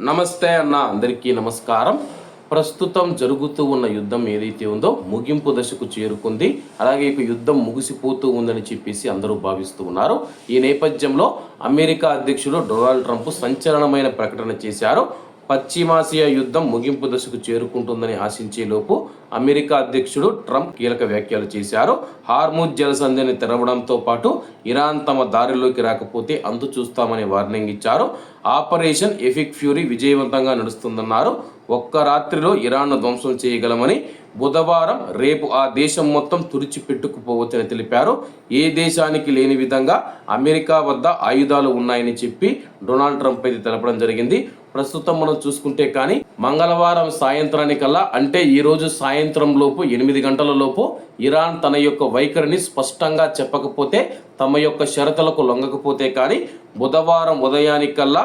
నమస్తే అన్న, అందరికీ నమస్కారం. ప్రస్తుతం జరుగుతూ ఉన్న యుద్ధం ఏదైతే ఉందో ముగింపు దశకు చేరుకుంది. అలాగే ఇక యుద్ధం ముగిసిపోతూ ఉందని చెప్పేసి అందరూ భావిస్తూ ఉన్నారు. ఈ నేపథ్యంలో అమెరికా అధ్యక్షుడు డొనాల్డ్ ట్రంప్ సంచలనమైన ప్రకటన చేశారు. పశ్చిమాసియా యుద్ధం ముగింపు దశకు చేరుకుంటుందని ఆశించే లోపు అమెరికా అధ్యక్షుడు ట్రంప్ కీలక వ్యాఖ్యలు చేశారు. హార్ముజ్ జలసంధిని తెరవడంతో పాటు ఇరాన్ తమ దారిలోకి రాకపోతే అంతు చూస్తామని వార్నింగ్ ఇచ్చారు. ఆపరేషన్ ఎపిక్ ఫ్యూరీ విజయవంతంగా నడుస్తుందన్నారు. ఒక్క రాత్రిలో ఇరాన్ను ధ్వంసం చేయగలమని, బుధవారం రేపు ఆ దేశం మొత్తం తుడిచిపెట్టుకుపోవచ్చని తెలిపారు. ఏ దేశానికి లేని విధంగా అమెరికా వద్ద ఆయుధాలు ఉన్నాయని చెప్పి డొనాల్డ్ ట్రంప్ అయితే తెలపడం జరిగింది. ప్రస్తుతం మనం చూసుకుంటే కానీ మంగళవారం సాయంత్రానికల్లా, అంటే ఈ రోజు సాయంత్రం లోపు 8 గంటల లోపు ఇరాన్ తన యొక్క వైఖరిని స్పష్టంగా చెప్పకపోతే, తమ యొక్క షరతులకు లొంగకపోతే కానీ బుధవారం ఉదయానికల్లా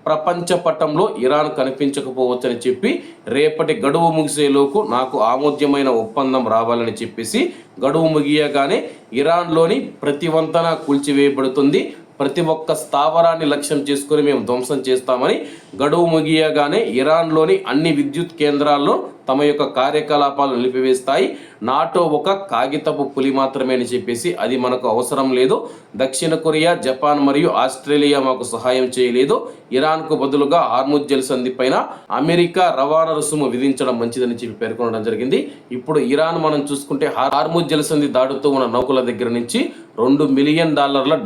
ప్రపంచ పటంలో ఇరాన్ కనిపించకపోవచ్చని చెప్పి, రేపటి గడువు ముగిసేలోపు నాకు ఆమోద్యమైన ఒప్పందం రావాలని చెప్పేసి, గడువు ముగియగానే ఇరాన్లోని ప్రతి వంతెన కూల్చివేయబడుతుంది, ప్రతి ఒక్క స్థావరాన్ని లక్ష్యం చేసుకుని మేము ధ్వంసం చేస్తామని, గడువు ముగియగానే ఇరాన్లోని అన్ని విద్యుత్ కేంద్రాల్లో తమ యొక్క కార్యకలాపాలు నిలిపివేస్తాయి. నాటో ఒక కాగితపు పులి మాత్రమే అని చెప్పేసి, అది మనకు అవసరం లేదు. దక్షిణ కొరియా, జపాన్ మరియు ఆస్ట్రేలియా మాకు సహాయం చేయలేదు. ఇరాన్కు బదులుగా హార్ముజ్ జలసంధి పైన అమెరికా రవాణా రుసుము విధించడం మంచిదని చెప్పి పేర్కొనడం జరిగింది. ఇప్పుడు ఇరాన్ మనం చూసుకుంటే హార్ముజ్ జలసంధి దాడుతూ ఉన్న నౌకల దగ్గర నుంచి $2 మిలియన్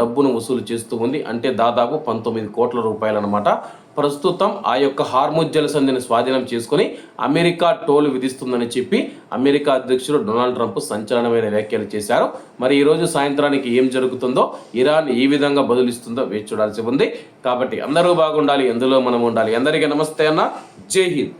డబ్బును వసూలు చేస్తూ ఉంది. అంటే దాదాపు 19 కోట్ల రూపాయలు అన్నమాట. ప్రస్తుతం ఆ యొక్క హార్ముజ్ జలసంధిని స్వాధీనం చేసుకుని అమెరికా టోల్ విధిస్తుందని చెప్పి అమెరికా అధ్యక్షుడు డొనాల్డ్ ట్రంప్ సంచలనమైన వ్యాఖ్యలు చేశారు. మరి ఈరోజు సాయంత్రానికి ఏం జరుగుతుందో, ఇరాన్ ఏ విధంగా బదులిస్తుందో వేచి చూడాల్సి ఉంది. కాబట్టి అందరూ బాగుండాలి, ఎందులో మనం ఉండాలి. అందరికీ నమస్తే అన్న, జై హింద్.